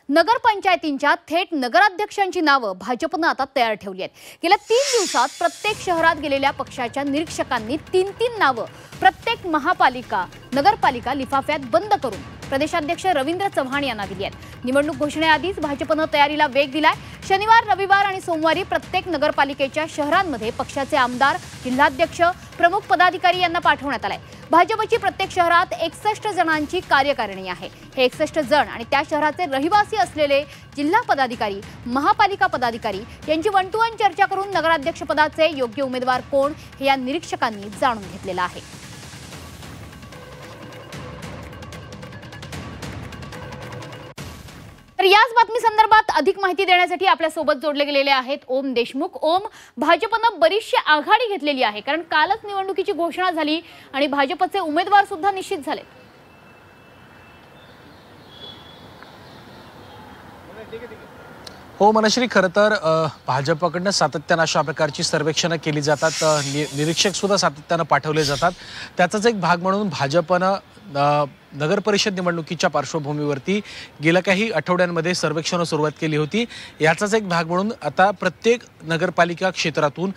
नगरपंचायतींच्या थेट नगराध्यक्षांची नावं भाजपनं आता तयार ठेवली आहेत। गेल्या 3 दिवसात प्रत्येक शहरात गेलेल्या पक्षाच्या निरीक्षकांनी 3 नावं प्रत्येक नगरपालिका लिफाफ्यात बंद करून प्रदेशाध्यक्ष रवींद्र चव्हाण यांना दिली आहेत। निवडणूक घोषणेआधीच भाजपनं तयारीला वेग दिलाय। शनिवार, रविवार आणि सोमवारी प्रत्येक नगरपालिकेच्या शहरांमध्ये पक्षाचे आमदार, जिल्हाध्यक्ष, प्रमुख पदाधिकारी यांना पाठवण्यात आलाय। भाजपची प्रत्येक शहरात 61 जणांची कार्यकारिणी आहे। हे 61 जण आणि त्या शहराचे रहिवासी असलेले जिल्हा पदाधिकारी, महापालिका पदाधिकारी यांची 1 to 1 चर्चा करून नगराध्यक्ष पदाचे योग्य उमेदवार कोण हे या निरीक्षकांनी जाणून घेतलेलं आहे। तर याच बातमी संदर्भात अधिक माहिती देण्यासाठी आपल्या सोबत जोडले गेलेले आहेत ओम देशमुख। ओम, भाजपनं बरीचशी आघाडी घेतलेली आहे, कारण कालच निवडणुकीची घोषणा झाली आणि भाजपचे उमेदवार सुद्धा निश्चित झाले। हो मनश्री, खरं तर भाजपकडनं सातत्यानं अशा प्रकारची सर्वेक्षणं केली जातात, निरीक्षक सुद्धा सातत्यानं पाठवले जातात। त्याचाच एक भाग म्हणून भाजपनं नगर परिषद निवडणुकीच्या पार्श्वभूमीवरती गेल्या काही आठवड्यांमध्ये सर्वेक्षण सुरुवात केली होती। याचाच एक भाग म्हणून आता प्रत्येक नगरपालिका क्षेत्रातून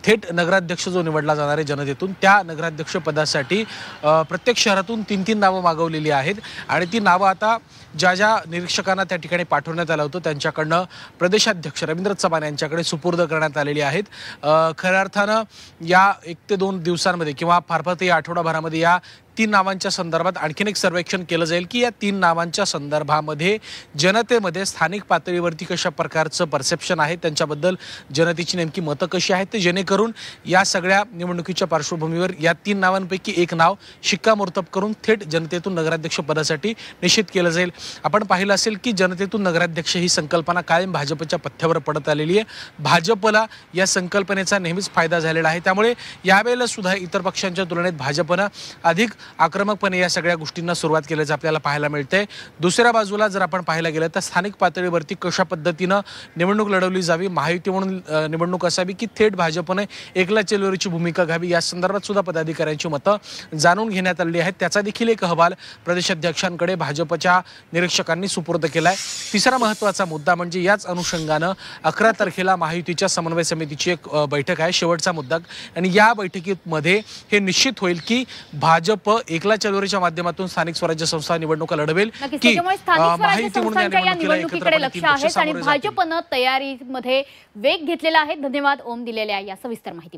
थेट नगराध्यक्ष जो निवडला जाणार आहे जनतेतून, त्या नगराध्यक्ष पदासाठी प्रत्येक शहरातून 3 नावं मागवलेली आहेत आणि ती नावं आता ज्या निरीक्षकांना त्या ठिकाणी पाठवण्यात आलं होतं त्यांच्याकडनं प्रदेशाध्यक्ष रवींद्र चव्हाण यांच्याकडे सुपूर्द करण्यात आलेली आहेत। खऱ्या अर्थानं या 1 ते 2 दिवसांमध्ये किंवा फार फार या आठवडाभरामध्ये या 3 नावांच्या संदर्भात आणखीन एक सर्वेक्षण केलं जाईल की या 3 नावांच्या संदर्भामध्ये जनतेमध्ये स्थानिक पातळीवरती कशा प्रकारचं परसेप्शन आहे, त्यांच्याबद्दल जनतेची नेमकी मतं कशी आहेत, ते जेणेकरून या सगळ्या निवडणुकीच्या पार्श्वभूमीवर या 3 नावांपैकी एक नाव शिक्कामोर्तब करून थेट जनतेतून नगराध्यक्ष पदासाठी निश्चित केलं जाईल। आपण पाहिलं असेल की जनतेतून नगराध्यक्ष ही संकल्पना कायम भाजपच्या पथ्यावर पडत आलेली आहे। भाजपला या संकल्पनेचा नेहमीच फायदा झालेला आहे, त्यामुळे यावेळेला सुद्धा इतर पक्षांच्या तुलनेत भाजपनं अधिक आक्रमकपणे या सगळ्या गोष्टींना सुरुवात केल्याचं आपल्याला पाहायला मिळतंय। दुसऱ्या बाजूला जर आपण पाहायला गेलं तर स्थानिक पातळीवरती कशा पद्धतीनं निवडणूक लढवली जावी, महायुती म्हणून निवडणूक असावी की थेट भाजपने एकला चळवळीची भूमिका घ्यावी, या संदर्भात सुद्धा पदाधिकाऱ्यांची मतं जाणून घेण्यात आलेली आहेत। त्याचा देखील एक अहवाल प्रदेशाध्यक्षांकडे भाजपच्या निरीक्षकांनी सुपूर्द केलाय। तिसरा महत्त्वाचा मुद्दा म्हणजे याच अनुषंगानं 11 तारखेला महायुतीच्या समन्वय समितीची एक बैठक आहे, शेवटचा मुद्दा, आणि या बैठकीमध्ये हे निश्चित होईल की भाजप एकला चळवळीच्या माध्यमातून स्थानिक स्वराज्य संस्था निवडणुका लढवेल की महायुती म्हणून या निवडणुकीकडे लक्ष आहे आणि भाजपनं तयारीमध्ये वेग घेतलेला आहे। धन्यवाद ओम दिलेल्या या सविस्तर माहिती।